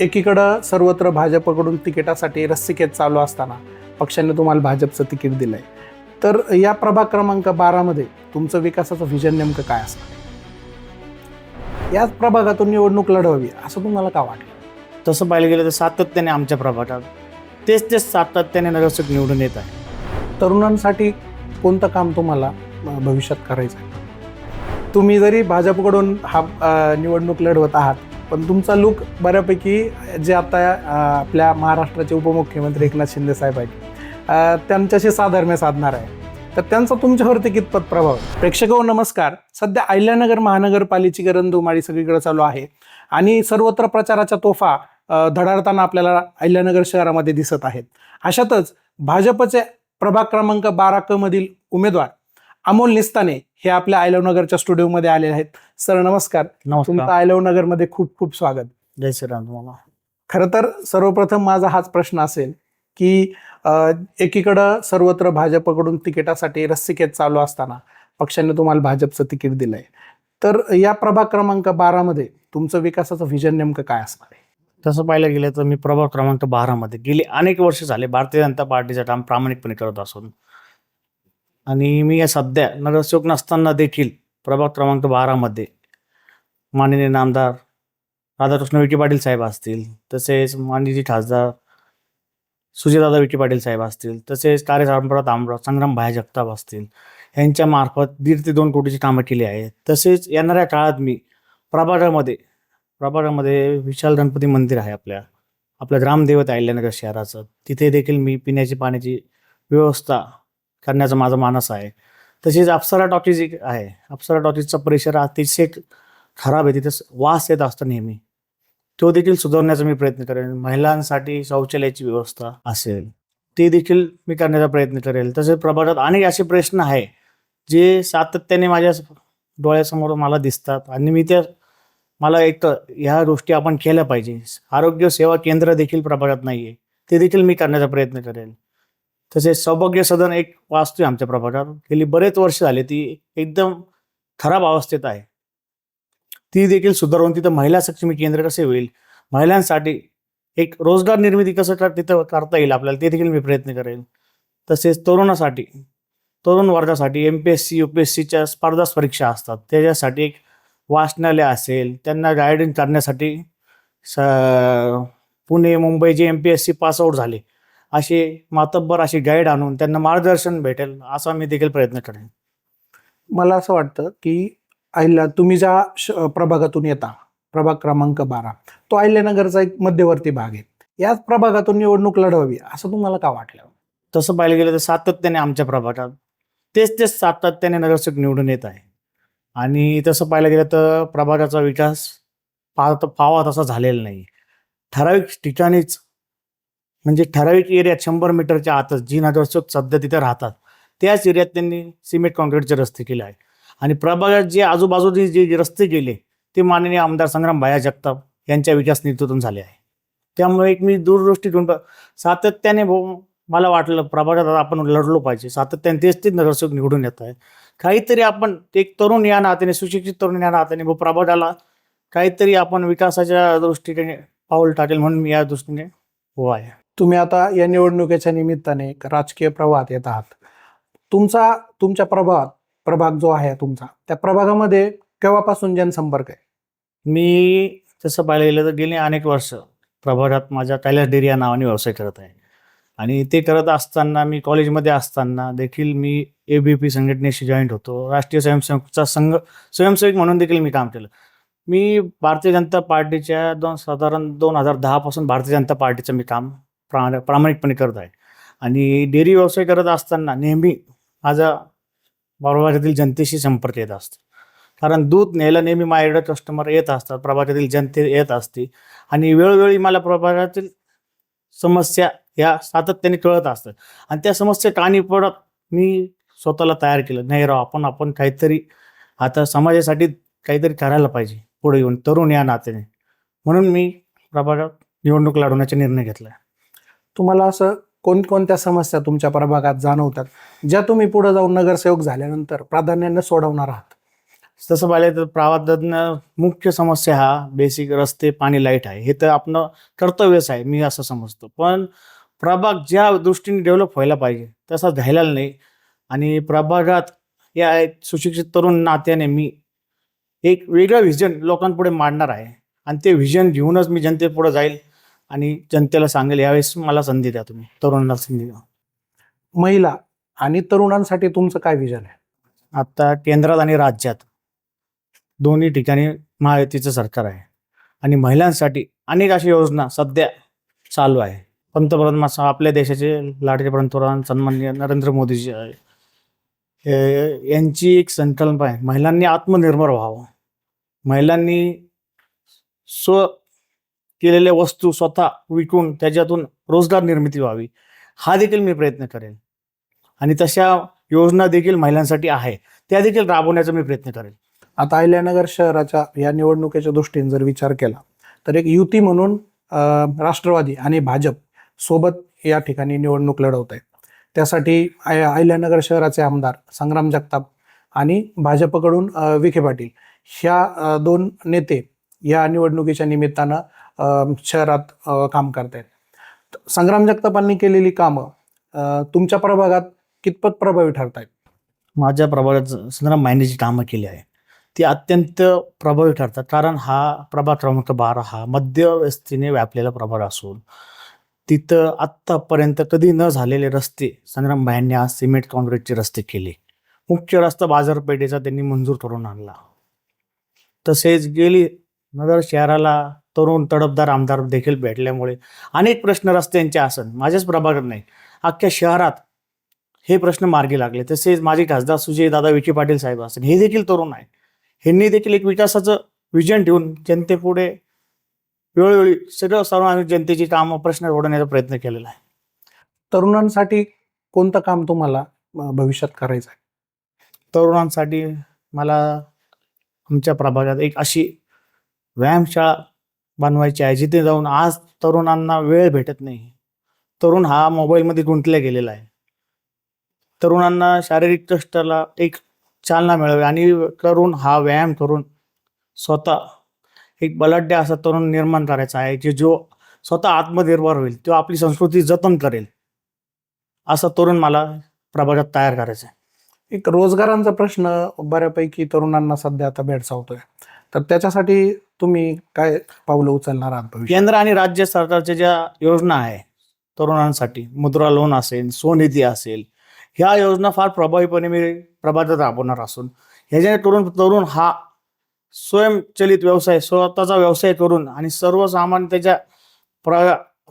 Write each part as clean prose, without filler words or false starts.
एकीकडं सर्वत्र भाजपकडून तिकिटासाठी रस्सीखेच चालू असताना पक्षाने तुम्हाला भाजपचं तिकीट दिलंय, तर या प्रभाग क्रमांक 12 मध्ये तुमचं विकासाचं व्हिजन नेमकं काय असणार? याच प्रभागातून निवडणूक लढवावी असं तुम्हाला का वाटलं? तसं पाहायला गेलं तर सातत्याने आमच्या प्रभागात तेच सातत्याने नगरसेवक निवडून येत आहे. तरुणांसाठी कोणतं काम तुम्हाला भविष्यात करायचं आहे? तुम्ही जरी भाजपकडून निवडणूक लढवत आहात, पण तुमचा लुक बऱ्यापैकी जे आता आपल्या महाराष्ट्राचे उपमुख्यमंत्री एकनाथ शिंदे साहेब आहेत त्यांच्याशी साधर्म्य साधणार आहे, तर त्यांचा तुमच्यावरती कितपत प्रभाव आहे? प्रेक्षक नमस्कार. सध्या अहिल्यानगर महानगरपालिकेची रणधुमाळी सगळीकडे चालू आहे आणि सर्वत्र प्रचाराच्या तोफा धडाडताना आपल्याला अहिल्यानगर शहरामध्ये दिसत आहेत. अशातच भाजपचे प्रभाग क्रमांक 12 मधील उमेदवार अमोल निस्ताने हे आपल्या अहिल्यानगरच्या स्टुडिओमध्ये आलेले आहेत. सर नमस्कार. तुमचं अहिल्यानगरमध्ये खूप खूप स्वागत. जय श्रीराम तुम्हाला. खरं तर सर्वप्रथम माझा हाच प्रश्न असेल की एकीकडं सर्वत्र भाजपकडून तिकिटासाठी रस्सीखेच चालू असताना पक्षाने तुम्हाला भाजपचं तिकीट दिलंय, तर या प्रभाग क्रमांक 12 मध्ये तुमचं विकासाचं व्हिजन नेमकं काय असणार आहे? तसं पाहायला गेलं तर मी प्रभाग क्रमांक 12 मध्ये गेली अनेक वर्ष झाले भारतीय जनता पार्टीचं काम प्रामाणिकपणे करत असून, आणि मी या सध्या नगरसेवक नसताना देखील प्रभाग क्रमांक 12 मध्ये माननीय नामदार राधाकृष्ण विखे पाटील साहेब असतील, तसेच माननीय खासदार सुजयदादा विखे पाटील साहेब असतील, तसेच कार्यसम्राट संग्राम भाया जगताप असतील, यांच्या मार्फत 1.5 ते 2 कोटीची कामं केली आहेत. तसेच येणाऱ्या काळात मी प्रभागामध्ये विशाल गणपती मंदिर आहे आपल्या ग्रामदैवत अहिल्यानगर शहराचं, तिथे देखील मी पिण्याची पाण्याची व्यवस्था करण्याचा माझा मानस आहे. तसेच अप्सरा टॉकीज आहे, अप्सरा टॉकीजचा परिसर अतिशय खराब आहे, तिथे वास येत असतो नेहमी, तो देखील सुधारण्याचा मी प्रयत्न करेन. महिलांसाठी शौचालयाची व्यवस्था असेल ते देखील मी करण्याचा प्रयत्न करेल. तसेच प्रभागात अनेक असे प्रश्न आहे जे सातत्याने माझ्या डोळ्यासमोर मला दिसतात आणि मला ह्या गोष्टी आपण केल्या पाहिजे. आरोग्य सेवा केंद्र देखील प्रभागात नाही आहे, ते देखील मी करण्याचा प्रयत्न करेल. तसेच सौभाग्य सदन एक वास्तू आमच्या प्रभागात, गेली बरेच वर्ष झाले ती एकदम खराब अवस्थेत आहे, ती देखील सुधारून तिथं महिला सक्षमी केंद्र कसे होईल, महिलांसाठी एक रोजगार निर्मिती कसं तिथं करता येईल आपल्याला, ते देखील मी प्रयत्न करेन. तसेच तरुण वर्गासाठी MPSC UPSCच्या स्पर्धा परीक्षा असतात, त्याच्यासाठी एक वाचनालय असेल, त्यांना गायडन्स करण्यासाठी पुणे मुंबई जे MPSC पासआउट झाले असे मातब्बर असे गाईड आणून त्यांना मार्गदर्शन भेटेल असा मी देखील प्रयत्न करेन. मला असं वाटतं की तुम्ही ज्या प्रभागातून येता, प्रभाग क्रमांक 12, तो अहिल्यानगरचा एक मध्यवर्ती भाग आहे. याच प्रभागातून निवडणूक लढवावी असं तुम्हाला का वाटलं? तसं पाहायला गेलं तर सातत्याने आमच्या प्रभागात तेच सातत्याने नगरसेवक निवडून येत आहे. आणि तसं पाहायला गेलं तर प्रभागाचा विकास पावा तसा झालेला नाही. ठराविक ठिकाणीच, म्हणजे ठराविक एरियात 100 मीटरच्या आतच जी नगरसेवक सध्या तिथे राहतात त्याच एरियात त्यांनी सिमेंट कॉन्क्रीटचे रस्ते केले आहे. आणि प्रभागात जे आजूबाजूचे जे रस्ते गेले ते माननीय आमदार संग्राम भाया जगताप यांच्या विकास नेतृत्वातून झाले आहे. त्यामुळे एक मी दूरदृष्टी घेऊन सातत्याने मला वाटलं प्रभागात आपण लढलो पाहिजे. सातत्याने तेच नगरसेवक निवडून येत आहे. काहीतरी आपण एक तरुण या नात्याने, सुशिक्षित तरुण या नात्याने प्रभागाला काहीतरी आपण विकासाच्या दृष्टीने पाऊल टाकेल म्हणून मी या दृष्टीने आहे. तुम्ही आता या निवडणुकीच्या निमित्ताने राजकीय प्रवाहात येत आहात. तुमच्या प्रभाग जो आहे तुमचा, त्या प्रभागामध्ये केव्हापासून जनसंपर्क आहे? मी तसं पाहायला गेलं तर गेली अनेक वर्ष प्रभागात माझ्या कैलास डेअरी या नावाने व्यवसाय करत आहे. आणि ते करत असताना मी कॉलेजमध्ये असताना देखील मी ABP संघटनेशी जॉईंट होतो. राष्ट्रीय स्वयंसेवकचा स्वयंसेवक म्हणून देखील मी काम केलं. मी भारतीय जनता पार्टीच्या साधारण 2010 पासून भारतीय जनता पार्टीचं मी काम प्रामाणिकपणे करत आहे. आणि डेअरी व्यवसाय करत असताना नेहमी माझा प्रभागातील जनतेशी संपर्क येत असतो, कारण दूध न्यायला नेहमी माझ्याकडे कस्टमर येत असतात, प्रभागातील जनते येत असते आणि वेळोवेळी मला प्रभागातील समस्या ह्या सातत्याने कळत असतात. आणि त्या समस्या कानी पडत मी स्वतःला तयार केलं, नाही राव आपण काहीतरी आता समाजासाठी काहीतरी करायला पाहिजे पुढे येऊन, तरुण या नात्याने, म्हणून मी प्रभागात निवडणूक लढवण्याचा निर्णय घेतला. तुम्हाला असं कोणकोणत्या समस्या तुमच्या प्रभागात जाणवतात ज्या तुम्ही पुढे जाऊन नगरसेवक झाल्यानंतर प्राधान्याने सोडवणार आहात? तसं पाहिलं तर प्रवासातनं मुख्य समस्या हा बेसिक रस्ते, पाणी, लाईट आहे. हे तर आपलं कर्तव्यच आहे, मी असं समजतो. पण प्रभाग ज्या दृष्टीने डेव्हलप व्हायला पाहिजे तसा झालेला नाही. आणि प्रभागात या एक सुशिक्षित तरुण नात्याने मी एक वेगळं व्हिजन लोकांपुढे मांडणार आहे. आणि ते व्हिजन घेऊनच मी जनतेपुढे जाईल आणि जनतेला सांगेल, यावेळेस मला संधी द्या, तुम्ही तरुणांना संधी द्या. महिला आणि तरुणांसाठी तुमचं काय विजन आहे? आता केंद्रात आणि राज्यात दोन्ही ठिकाणी महायुतीचं सरकार आहे आणि महिलांसाठी अनेक अशा योजना सध्या चालू आहे. पंतप्रधान आपल्या देशाचे लाडके पंतप्रधान सन्माननीय नरेंद्र मोदीजी आहे. यांची एक संकल्पना आहे, महिलांनी आत्मनिर्भर व्हावं. महिलांनी स्व केलेल्या वस्तू स्वतः विकून त्याच्यातून रोजगार निर्मिती व्हावी, हा देखील मी प्रयत्न करेन. आणि तशा योजना देखील महिलांसाठी आहे, त्या देखील राबवण्याचा मी प्रयत्न करेन. आता अहिल्यानगर शहराच्या या निवडणुकीच्या दृष्टीने जर विचार केला तर एक युती म्हणून राष्ट्रवादी आणि भाजप सोबत या ठिकाणी निवडणूक लढवत आहेत. त्यासाठी अहिल्यानगर शहराचे आमदार संग्राम जगताप आणि भाजपकडून विखे पाटील ह्या दोन नेते या निवडणुकीच्या निमित्तानं शहरात काम करत आहेत. संग्राम जगतापांनी केलेली कामं तुमच्या प्रभागात कितपत प्रभावी ठरत आहेत? माझ्या प्रभागात संग्राम माहिनीची कामं केली आहे, ती अत्यंत प्रभावी ठरतात. कारण हा प्रभाग क्रमांक 12 हा मध्यवस्तीने व्यापलेला प्रभाग असून तिथं आत्तापर्यंत कधी न झालेले रस्ते संग्राम भाईंनी आज सिमेंट कॉन्क्रीटचे रस्ते केले. मुख्य रस्ता बाजारपेठेचा त्यांनी मंजूर करून आणला. तसेच गेली नगर शहराला तरुण तडफदार आमदार देखील भेटल्यामुळे अनेक प्रश्न रस्त्यांचे असन माझ्याच प्रभागात नाही, अख्ख्या शहरात हे प्रश्न मार्गी लागले. तसेच माझे खासदार सुजयदादा विखे पाटील साहेब असतील, हे देखील तरुण आहेत. ह्यांनी देखील एक विकासाचं विजन ठेवून जनतेपुढे वेळोवेळी सर्व जनतेची कामं प्रश्न सोडवण्याचा प्रयत्न केलेला आहे. तरुणांसाठी कोणतं काम तुम्हाला भविष्यात करायचं आहे? तरुणांसाठी मला आमच्या प्रभागात एक अशी व्यायामशाळा बनवायची आहे, जिथे जाऊन आज तरुणांना वेळ भेटत नाही. तरुण हा मोबाईलमध्ये गुंतला गेलेला आहे. तरुणांना शारीरिक कष्टाला एक चालना मिळावी आणि तरुण हा व्यायाम करून स्वतः एक बलाढ्य असा तरुण निर्माण करायचा आहे, की जो स्वतः आत्मनिर्भर होईल, तो आपली संस्कृती जतन करेल, असा तरुण मला प्रभागात तयार करायचा आहे. एक रोजगारांचा प्रश्न बऱ्यापैकी तरुणांना सध्या आता भेडसावतोय, तर त्याच्यासाठी तुम्ही काय पावलं उचलणार आहात भविष्यात? केंद्र आणि राज्य सरकारच्या ज्या योजना आहे तरुणांसाठी, मुद्रा लोन असेल, स्वनिधी असेल, ह्या योजना फार प्रभावीपणे मी प्रभागात राबवणार असून ह्याच्याने तरुण हा स्वयंचलित व्यवसाय, स्वतःचा व्यवसाय करून आणि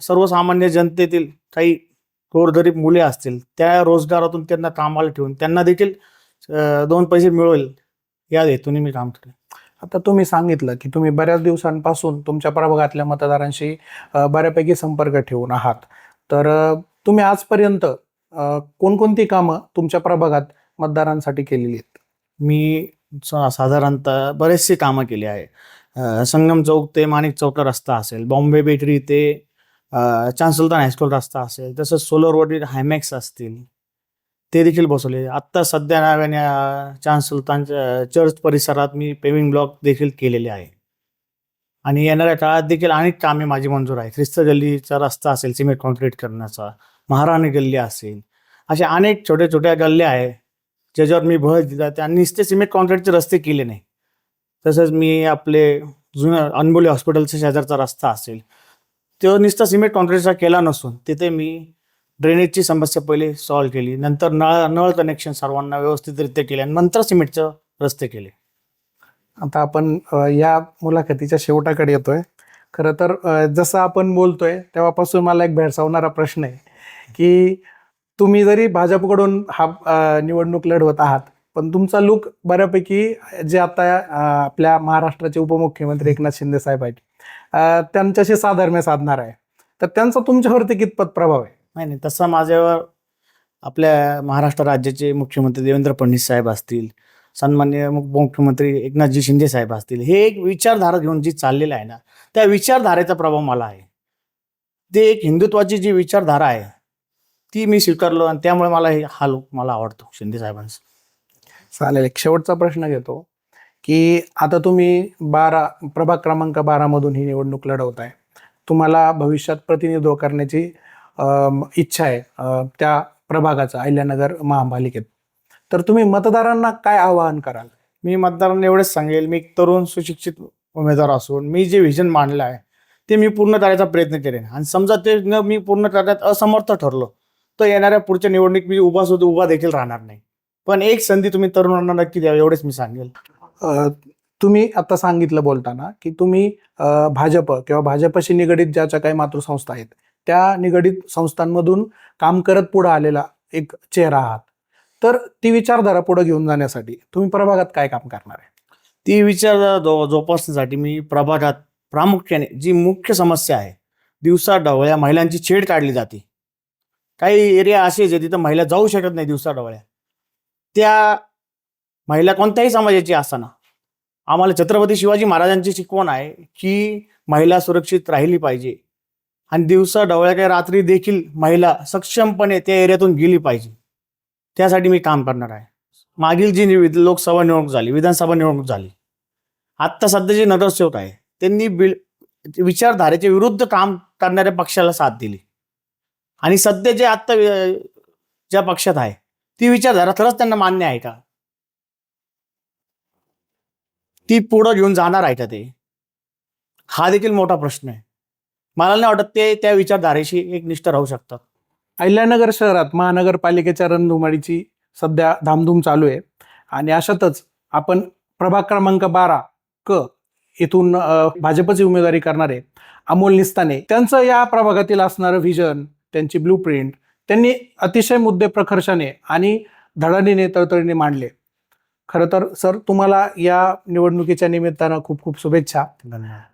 सर्वसामान्य जनतेतील काही गोरगरीब मुले असतील, त्या रोजगारातून त्यांना कामाला ठेवून त्यांना देखील 2 पैसे मिळेल, या हेतूने मी काम करेन. आता तुम्ही सांगितलं की तुम्ही बऱ्याच दिवसांपासून तुमच्या प्रभागातल्या मतदारांशी बऱ्यापैकी संपर्क ठेवून आहात, तर तुम्ही आजपर्यंत कोणकोणती कामं तुमच्या प्रभागात मतदारांसाठी केलेली आहेत? मी साधारणतः बरेचसे कामं केले आहे. संगम चौक ते माणिक चौक रस्ता असेल, बॉम्बे बेकरी ते चांसुलतान हायस्कूल रस्ता असेल, तसंच सोलरवरील हायमॅक्स असतील, ते देखील बसवले. आत्ता सध्या नव्याने चांसुलतान चर्च परिसरात मी पेविंग ब्लॉक देखील केलेले आहे. आणि येणाऱ्या काळात देखील अनेक कामे माझी मंजूर आहे. ख्रिस्त गल्लीचा रस्ता असेल सिमेंट कॉन्क्रीट करण्याचा, महाराणी गल्ली असेल, अशा अनेक छोट्या छोट्या गल्ल्या आहे ज्याच्यावर मी भर दिला. त्यांनी नुसते सिमेंट कॉन्क्रीटचे रस्ते केले नाही. तसंच मी आपले जुनं अनबोली हॉस्पिटलच्या शेजारचा रस्ता असेल, तो नुसता सिमेंट कॉन्क्रीटचा केला नसून तिथे मी ड्रेनेजची समस्या पहिले सॉल्व्ह केली, नंतर नळ कनेक्शन सर्वांना व्यवस्थितरित्या केले आणि नंतर सिमेंटचे रस्ते केले. आता आपण या मुलाखतीच्या शेवटाकडे येतोय. खरं तर जसं आपण बोलतोय तेव्हापासून मला एक भेडसावणारा प्रश्न आहे की तुम्ही जरी भाजपकडून हा निवडणूक लढवत आहात, पण तुमचा लुक बऱ्यापैकी जे आता आपल्या महाराष्ट्राचे उपमुख्यमंत्री एकनाथ शिंदे साहेब आहेत त्यांच्याशी साधर्म्य साधणार आहे, तर त्यांचा तुमच्यावरती कितपत प्रभाव आहे? नाही, तसा माझ्यावर आपल्या महाराष्ट्र राज्याचे मुख्यमंत्री देवेंद्र फडणवीस साहेब असतील, सन्माननीय मुख्यमंत्री एकनाथजी शिंदे साहेब असतील, हे एक विचारधारा घेऊन जी चाललेलं आहे ना, त्या विचारधारेचा प्रभाव मला आहे. ते एक हिंदुत्वाची जी विचारधारा आहे ती मी स्वीकारलो आणि त्यामुळे मला हा लोक मला आवडतो शिंदे साहेबांचा. चालेल, एक शेवटचा प्रश्न घेतो की आता तुम्ही प्रभाग क्रमांक 12 मधून ही निवडणूक लढवत आहे. तुम्हाला भविष्यात प्रतिनिधित्व करण्याची इच्छा आहे त्या प्रभागाचा अहिल्यानगर महापालिकेत. तर तुम्ही मतदारांना काय आवाहन कराल? मी मतदारांना एवढंच सांगेल, मी एक तरुण सुशिक्षित उमेदवार असून मी जे व्हिजन मांडलं आहे ते मी पूर्ण करण्याचा प्रयत्न करेन. आणि समजा ते मी पूर्ण करण्यात असमर्थ ठरलो तर येणाऱ्या पुढच्या निवडणूक मी उभा देखील राहणार नाही. पण एक संधी तुम्ही तरुणांना नक्की द्यावी, एवढेच मी सांगेल. तुम्ही आता सांगितलं बोलताना की तुम्ही भाजप किंवा भाजपशी निगडीत ज्याच्या काही मातृसंस्था आहेत त्या निगडीत संस्थांमधून काम करत पुढे आलेला एक चेहरा आहात. तर ती विचारधारा पुढे घेऊन जाण्यासाठी तुम्ही प्रभागात काय काम करणार आहे? ती विचार जोपासण्यासाठी मी प्रभागात प्रामुख्याने जी मुख्य समस्या आहे, दिवसा ढवळ्या महिलांची छेड काढली जाते. काही एरिया असेच आहे तिथं महिला जाऊ शकत नाही दिवसा ढवळ्या. त्या महिला कोणत्याही समाजाची असताना आम्हाला छत्रपती शिवाजी महाराजांची शिकवण आहे की महिला सुरक्षित राहिली पाहिजे आणि दिवसा ढवळ्या काही रात्री देखील महिला सक्षमपणे त्या एरियातून गेली पाहिजे. त्यासाठी मी काम करणार आहे. मागील जी लोकसभा निवडणूक झाली, विधानसभा निवडणूक झाली, आत्ता सध्या जे नगरसेवक आहे त्यांनी विचारधारेच्या विरुद्ध काम करणाऱ्या पक्षाला साथ दिली. आणि सध्या जे आत्ता ज्या पक्षात आहे ती विचारधारा खरंच त्यांना मान्य आहे का? ती पुढं घेऊन जाणार आहे का ते? हा देखील मोठा प्रश्न आहे. मला नाही वाटत ते त्या विचारधारेशी एक निष्ठ राहू शकतात. अहिल्यानगर शहरात महानगरपालिकेच्या रणधुमाळीची सध्या धामधूम चालू आहे आणि अशातच आपण प्रभाग क्रमांक 12 क इथून भाजपची उमेदवारी करणारे अमोल निस्ताने, त्यांचं या प्रभागातील असणारं व्हिजन, त्यांची ब्लूप्रिंट त्यांनी अतिशय मुद्दे प्रखर्षाने आणि धडाडीने तळतळीने मांडले. खरं तर सर, तुम्हाला या निवडणुकीच्या निमित्तानं खूप खूप शुभेच्छा. धन्यवाद.